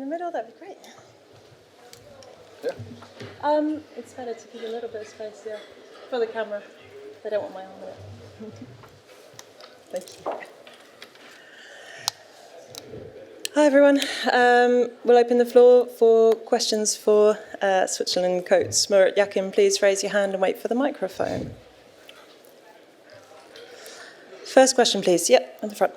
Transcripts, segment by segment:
middle, that'd be great. Yeah. It's better to keep a little bit of space, yeah, for the camera. They don't want my arm in it. Thank you. Hi everyone. We'll open the floor for questions for Switzerland coach Murat Yakin. Please raise your hand and wait for the microphone. First question, please. Yep, at the front.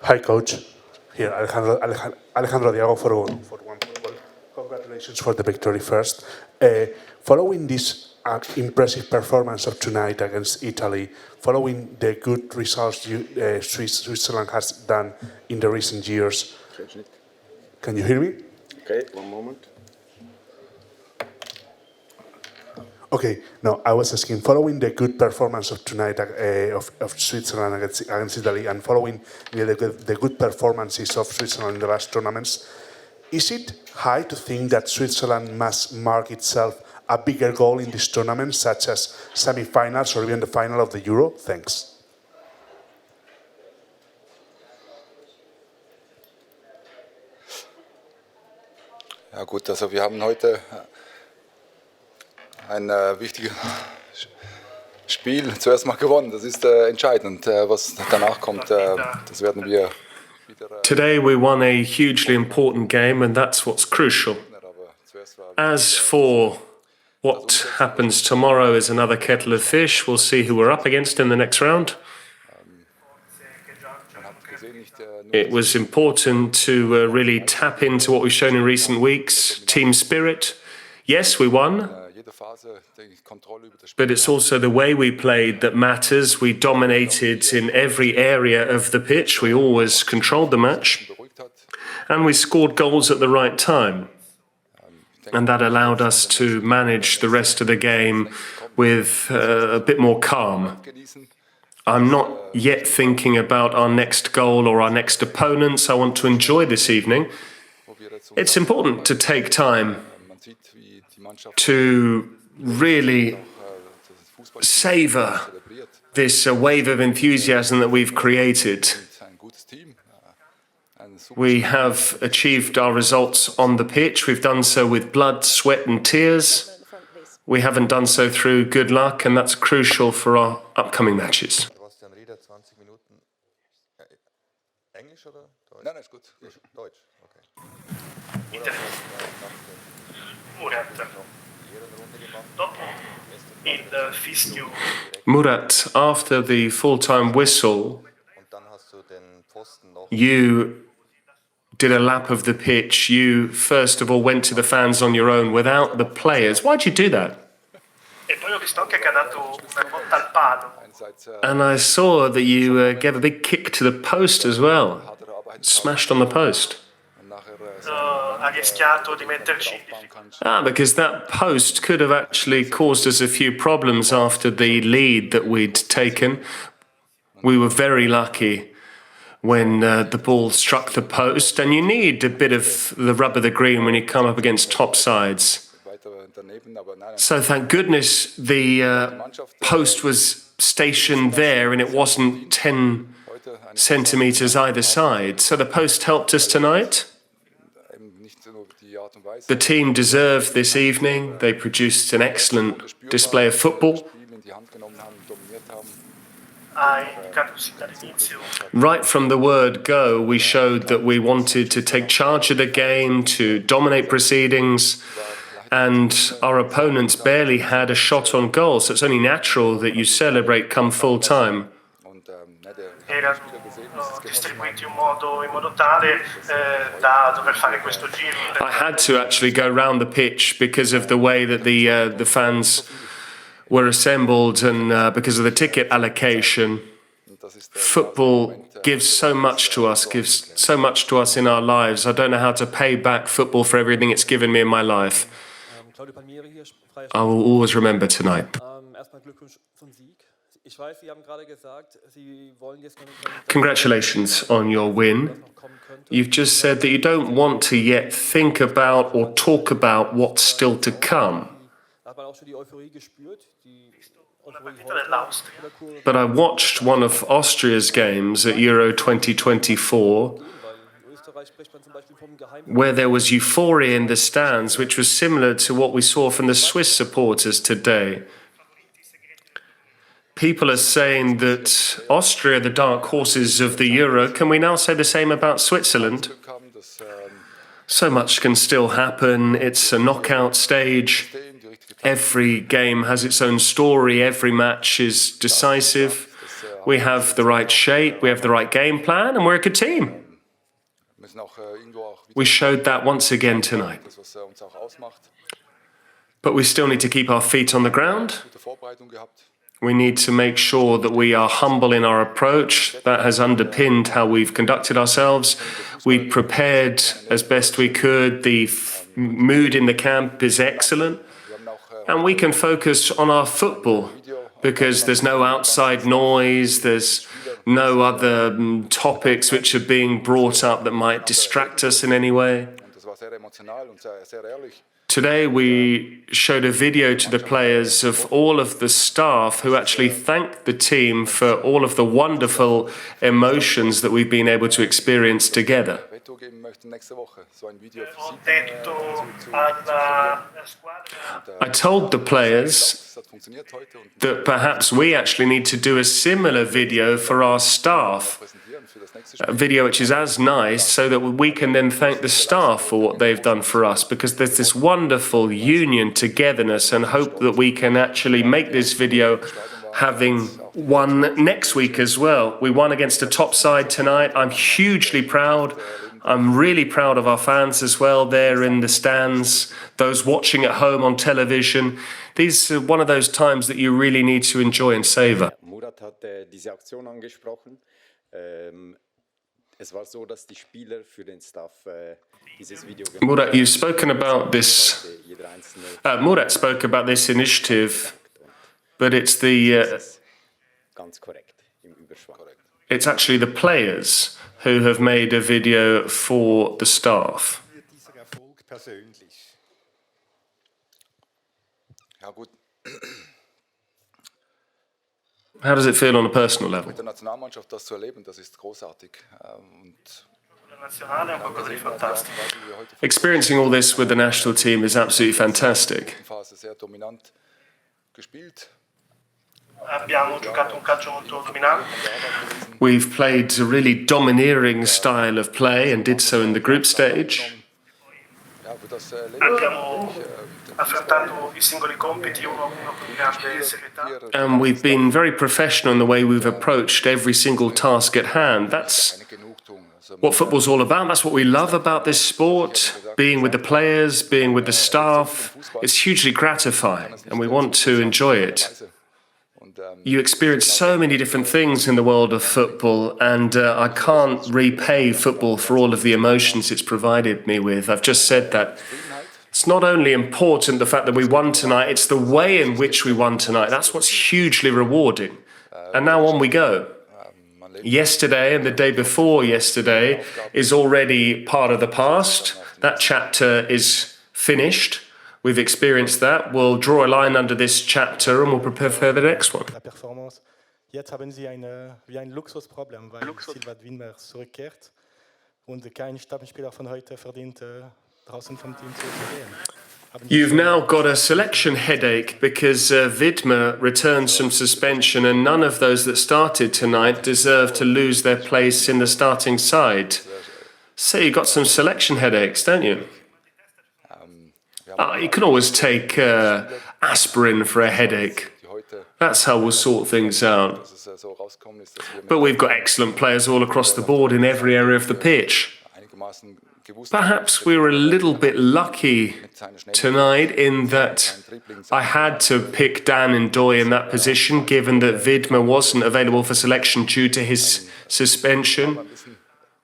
Hi, coach. Here, Alejandro Diago for One Football. Congratulations for the victory first. Following this impressive performance of tonight against Italy, following the good results Switzerland has done in the recent years. Can you hear me? Okay, one moment. Okay, no, I was asking, following the good performance of tonight of Switzerland against Italy and following the good performances of Switzerland in the last tournaments, is it high to think that Switzerland must mark itself a bigger goal in this tournament, such as semi-finals or even the final of the Euro? Thanks. Ja gut, also wir haben heute ein wichtiges Spiel zuerst mal gewonnen. Das ist entscheidend. Was danach kommt, das werden wir wieder. Today we won a hugely important game, and that's what's crucial. As for what happens tomorrow is another kettle of fish. We'll see who we're up against in the next round. It was important to really tap into what we've shown in recent weeks, team spirit. Yes, we won, but it's also the way we played that matters. We dominated in every area of the pitch. We always controlled the match, and we scored goals at the right time. And that allowed us to manage the rest of the game with a bit more calm. I'm not yet thinking about our next goal or our next opponents. I want to enjoy this evening. It's important to take time to really savor this wave of enthusiasm that we've created. We have achieved our results on the pitch. We've done so with blood, sweat and tears. We haven't done so through good luck, and that's crucial for our upcoming matches. Murat, after the full-time whistle, you did a lap of the pitch. You, first of all, went to the fans on your own without the players. Why'd you do that? And I saw that you gave a big kick to the post as well. Smashed on the post. Because that post could have actually caused us a few problems after the lead that we'd taken. We were very lucky when the ball struck the post, and you need a bit of the rub of the green when you come up against top sides. So thank goodness the post was stationed there and it wasn't 10 centimetres either side. So the post helped us tonight. The team deserved this evening. They produced an excellent display of football. Right from the word go, we showed that we wanted to take charge of the game, to dominate proceedings, and our opponents barely had a shot on goal, so it's only natural that you celebrate come full time. I had to actually go round the pitch because of the way that the fans were assembled and because of the ticket allocation. Football gives so much to us in our lives. I don't know how to pay back football for everything it's given me in my life. I will always remember tonight. Congratulations on your win. You've just said that you don't want to yet think about or talk about what's still to come. But I watched one of Austria's games at Euro 2024, where there was euphoria in the stands, which was similar to what we saw from the Swiss supporters today. People are saying that Austria are the dark horses of the Euro. Can we now say the same about Switzerland? So much can still happen. It's a knockout stage. Every game has its own story. Every match is decisive. We have the right shape, we have the right game plan, and we're a good team. We showed that once again tonight. But we still need to keep our feet on the ground. We need to make sure that we are humble in our approach. That has underpinned how we've conducted ourselves. We prepared as best we could. The mood in the camp is excellent. And we can focus on our football because there's no outside noise, there's no other topics which are being brought up that might distract us in any way. Today we showed a video to the players of all of the staff who actually thanked the team for all of the wonderful emotions that we've been able to experience together. I told the players that perhaps we actually need to do a similar video for our staff, a video which is as nice, so that we can then thank the staff for what they've done for us, because there's this wonderful union, togetherness, and hope that we can actually make this video having won next week as well. We won against a top side tonight. I'm hugely proud. I'm really proud of our fans as well. They're in the stands, those watching at home on television. These are one of those times that you really need to enjoy and savor. Murat hat diese Aktion angesprochen. Es war so, dass die Spieler für den Staff dieses Video gemacht haben. Murat, you've spoken about this. Murat spoke about this initiative, but it's Ganz korrekt im Überschwang. it's actually the players who have made a video for the staff. How does it feel on a personal level? Mit der Nationalmannschaft das zu erleben, das ist großartig. Experiencing all this with the national team is absolutely fantastic. Phase sehr dominant gespielt. We've played a really domineering style of play and did so in the group stage. And we've been very professional in the way we've approached every single task at hand. That's what football's all about. That's what we love about this sport. Being with the players, being with the staff. It's hugely gratifying and we want to enjoy it. You experience so many different things in the world of football, and I can't repay football for all of the emotions it's provided me with. I've just said that. It's not only important the fact that we won tonight, it's the way in which we won tonight. That's what's hugely rewarding. And now on we go. Yesterday and the day before yesterday is already part of the past. That chapter is finished. We've experienced that. We'll draw a line under this chapter and we'll prepare for the next one. Jetzt haben Sie wie ein Luxusproblem, weil Silva Wienmers zurückkehrt und kein Stammspieler von heute verdient, draußen vom Team zu gehen. You've now got a selection headache because Widmer returns from suspension and none of those that started tonight deserve to lose their place in the starting side. So you've got some selection headaches, don't you? You can always take aspirin for a headache. That's how we'll sort things out. But we've got excellent players all across the board in every area of the pitch. Perhaps we were a little bit lucky tonight in that I had to pick Dan and Doy in that position, given that Widmer wasn't available for selection due to his suspension.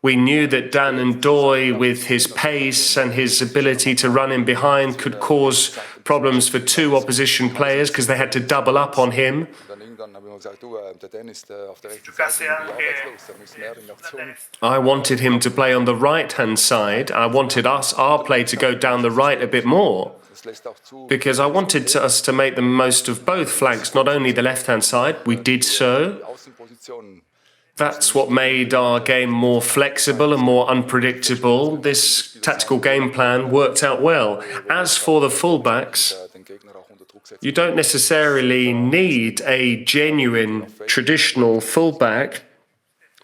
We knew that Dan and Doy, with his pace and his ability to run in behind, could cause problems for two opposition players because they had to double up on him. I wanted him to play on the right-hand side. I wanted our play to go down the right a bit more because I wanted us to make the most of both flanks, not only the left-hand side. We did so. That's what made our game more flexible and more unpredictable. This tactical game plan worked out well. As for the fullbacks, you don't necessarily need a genuine traditional fullback.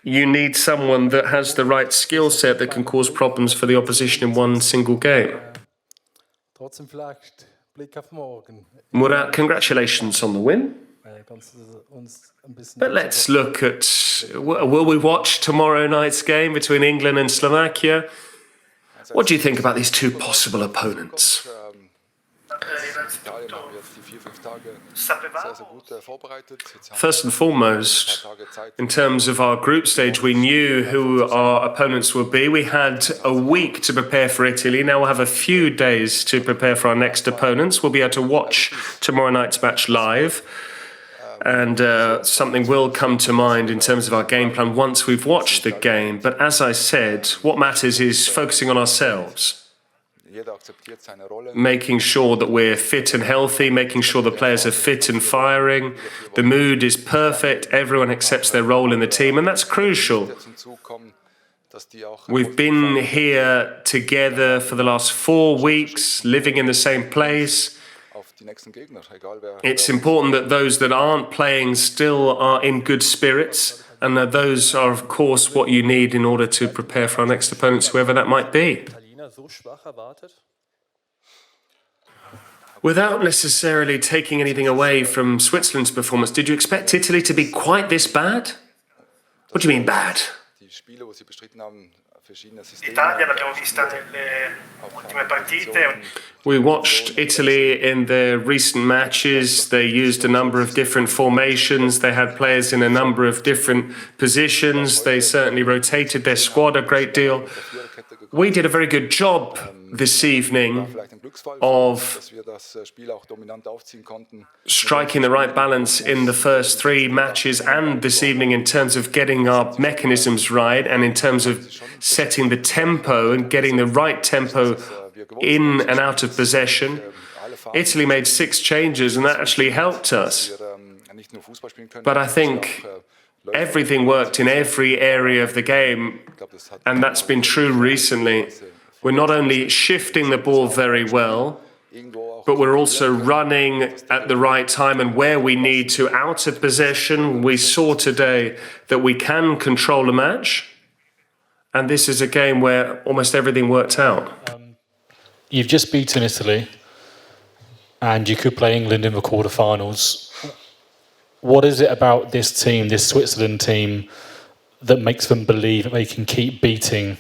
You need someone that has the right skill set that can cause problems for the opposition in one single game. Trotzdem vielleicht Blick auf morgen. Murat, congratulations on the win. Kannst du uns ein bisschen But let's look at, will we watch tomorrow night's game between England and Slovakia? What do you think about these two possible opponents? First and foremost, in terms of our group stage, we knew who our opponents would be. We had a week to prepare for Italy. Now we'll have a few days to prepare for our next opponents. We'll be able to watch tomorrow night's match live. And something will come to mind in terms of our game plan once we've watched the game. But as I said, what matters is focusing on ourselves. Making sure that we're fit and healthy, making sure the players are fit and firing. The mood is perfect, everyone accepts their role in the team, and that's crucial. We've been here together for the last 4 weeks, living in the same place. It's important that those that aren't playing still are in good spirits, and that those are, of course, what you need in order to prepare for our next opponents, whoever that might be. Without necessarily taking anything away from Switzerland's performance, did you expect Italy to be quite this bad? What do you mean bad? We watched Italy in their recent matches. They used a number of different formations. They had players in a number of different positions. They certainly rotated their squad a great deal. We did a very good job this evening of striking the right balance in the first 3 matches and this evening in terms of getting our mechanisms right and in terms of setting the tempo and getting the right tempo in and out of possession. Italy made 6 changes and that actually helped us. But I think everything worked in every area of the game, and that's been true recently. We're not only shifting the ball very well, but we're also running at the right time and where we need to out of possession. We saw today that we can control a match, and this is a game where almost everything worked out. You've just beaten Italy, and you could play England in the quarterfinals. What is it about this team, this Switzerland team, that makes them believe that they can keep beating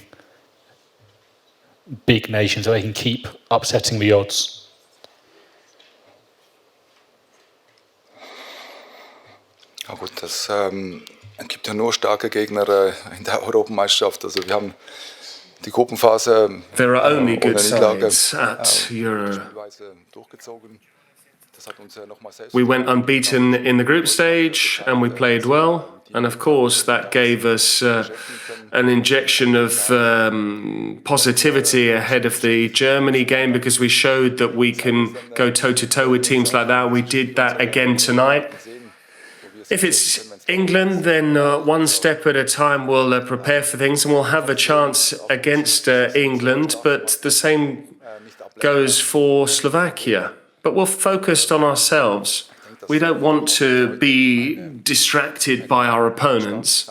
big nations, that they can keep upsetting the odds? Ja gut, es gibt ja nur starke Gegner in der Europameisterschaft. Also wir haben die Gruppenphase There are only good Niederlage sides at Euro. durchgezogen. We went unbeaten in the group stage and we played well. And of course, that gave us an injection of positivity ahead of the Germany game because we showed that we can go toe-to-toe with teams like that. We did that again tonight. If it's England, then one step at a time we'll prepare for things and we'll have a chance against England. But the same goes for Slovakia. But we're focused on ourselves. We don't want to be distracted by our opponents.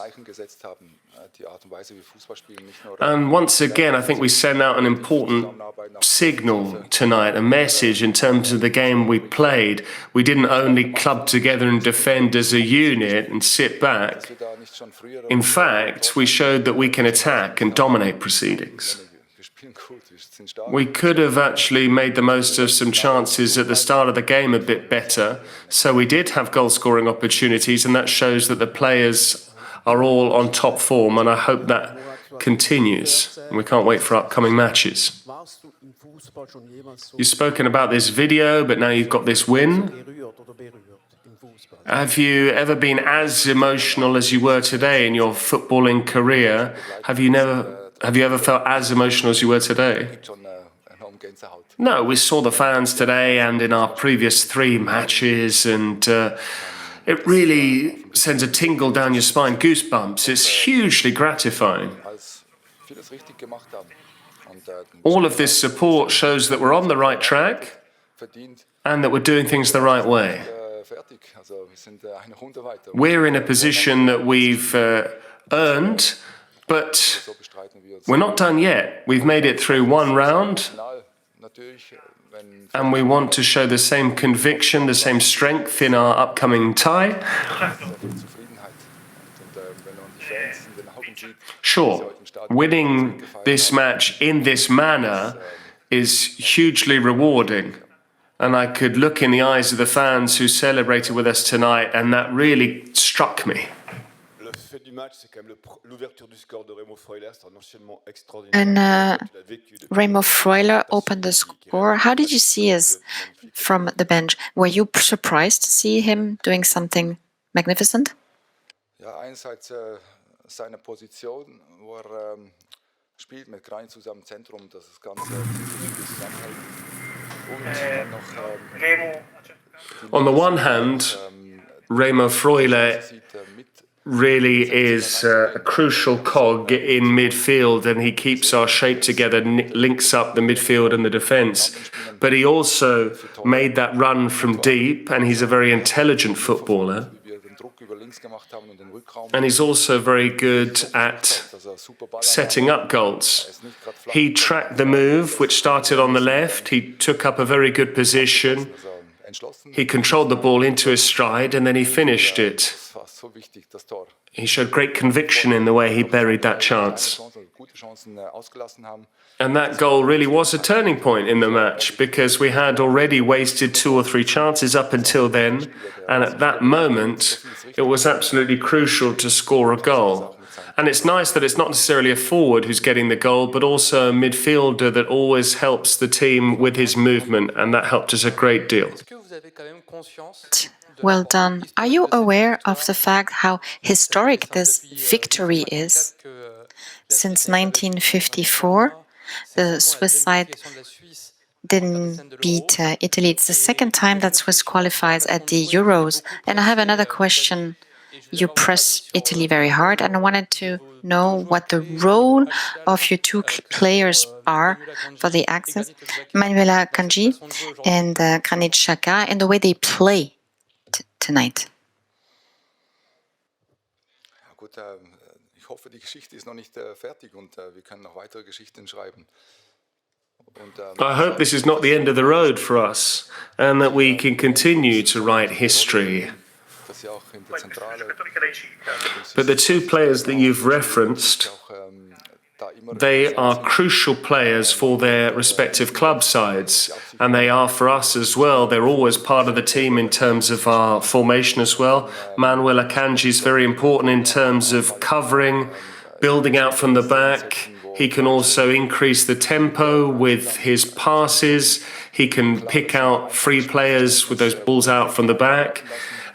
And once again, I think we send out an important signal tonight, a message in terms of the game we played. We didn't only club together and defend as a unit and sit back. In fact, we showed that we can attack and dominate proceedings. We could have actually made the most of some chances at the start of the game a bit better. So we did have goal-scoring opportunities, and that shows that the players are all on top form, and I hope that continues. And we can't wait for upcoming matches. You've spoken about this video, but now you've got this win. Have you ever been as emotional as you were today in your footballing career? Have you ever felt as emotional as you were today? No, we saw the fans today and in our previous 3 matches, and it really sends a tingle down your spine, goosebumps. It's hugely gratifying. als vieles richtig gemacht haben. Und All of this support shows that we're on the right track verdient and that we're doing things the right way. fertig. Also wir sind eine Runde weiter. We're in a position that we've earned, but So bestreiten wir uns. we're not done yet. We've made it through one round, Final natürlich, wenn and we want to show the same conviction, the same strength in our upcoming tie. Zufriedenheit und wenn man die Fans in den Augen sieht, Sure, winning this match in this manner is hugely rewarding. And I could look in the eyes of the fans who celebrated with us tonight, and that really struck me. Le fait du match, c'est quand même l'ouverture du score de Remo Freuler, c'est un enchaînement extraordinaire. And Tu l'as vécu depuis- Remo Freuler opened the score. How did you see us from the bench? Were you surprised to see him doing something magnificent? ja, einerseits seine Position, wo spielt mit Granit zusammen im Zentrum, dass das Ganze zusammenhält. Und dann noch On the one hand, Remo Freuler sieht mit really is a crucial cog in midfield, and he keeps our shape together, links up the midfield and the defence. But he also made that run from deep, and he's a very intelligent footballer. wie wir den Druck über links gemacht haben und den Rückraum. And he's also very good at Dass super Ball setting up goals. He tracked the move, which started on the left. He took up a very good position. entschlossen. He controlled the ball into his stride, and then he finished it. Das war so wichtig, das Tor. He showed great conviction in the way he buried that chance. Gute Chancen ausgelassen haben. And that goal really was a turning point in the match, because we had already wasted 2 or 3 chances up until then, and at that moment it was absolutely crucial to score a goal. And it's nice that it's not necessarily a forward who's getting the goal, but also a midfielder that always helps the team with his movement, and that helped us a great deal. Well done. Are you aware of the fact how historic this victory is? Since 1954, the Swiss side didn't beat Italy. It's the second time that Swiss qualifies at the Euros. And I have another question. You press Italy very hard, and I wanted to know what the role of your two players are for the access, Xhaka Akanji and Xhaka, and the way they play tonight. Ja, gut, ich hoffe, die Geschichte ist noch nicht fertig und wir können noch weitere Geschichten schreiben. Und, I hope this is not the end of the road for us, and that we can continue to write history. dass sie auch in der Zentrale But the 2 players that you've referenced, auch da immer they are crucial players for their respective club sides, and they are for us as well. They're always part of the team in terms of our formation as well. Manuel Akanji is very important in terms of covering, building out from the back. He can also increase the tempo with his passes. He can pick out free players with those balls out from the back.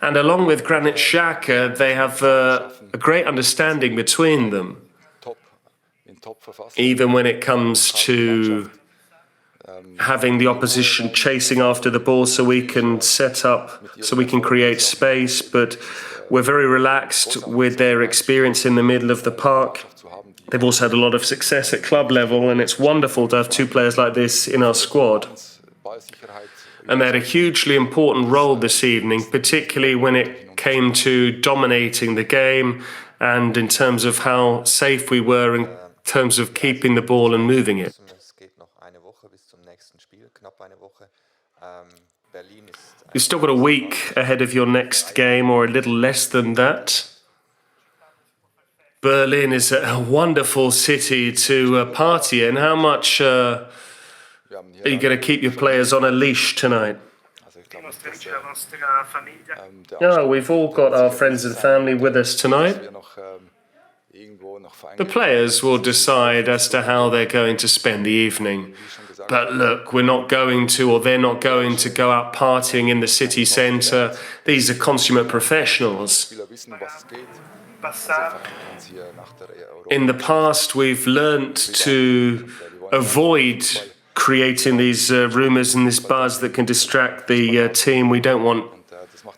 And along with Granit Xhaka, they have a great understanding between them, in Top-Verfassung. even when it comes to having the opposition chasing after the ball so we can set up, so we can create space. But we're very relaxed with their experience in the middle of the park. They've also had a lot of success at club level, and it's wonderful to have 2 players like this in our squad. Ballsicherheit. And they had a hugely important role this evening, particularly when it came to dominating the game and in terms of how safe we were in terms of keeping the ball and moving it. Es geht noch eine Woche bis zum nächsten Spiel, knapp eine Woche. Berlin ist You've still got a week ahead of your next game, or a little less than that. Berlin is a wonderful city to party in. How much are you going to keep your players on a leash tonight? Also ich glaube, No, we've all got our friends and family with us tonight. wir noch irgendwo noch The players will decide as to how they're going to spend the evening. But look, we're not going to, or they're not going to go out partying in the city centre. These are consummate professionals. Spieler wissen, was es geht. Das ist einfach ganz hier nach der Europa. In the past, we've learnt to avoid creating these rumours and this buzz that can distract the team. We don't want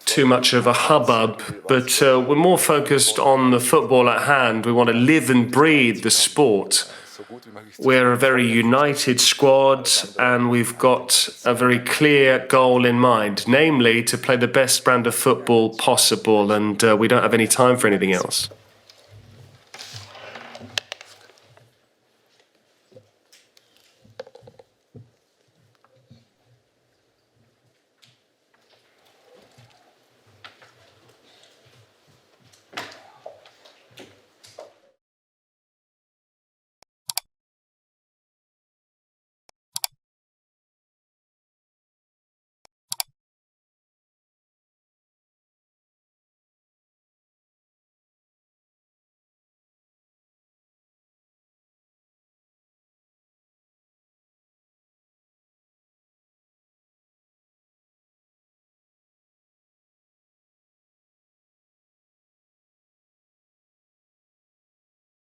too much of a hubbub, but we're more focused on the football at hand. We want to live and breathe the sport. We're a very united squad, and we've got a very clear goal in mind, namely to play the best brand of football possible, and we don't have any time for anything else.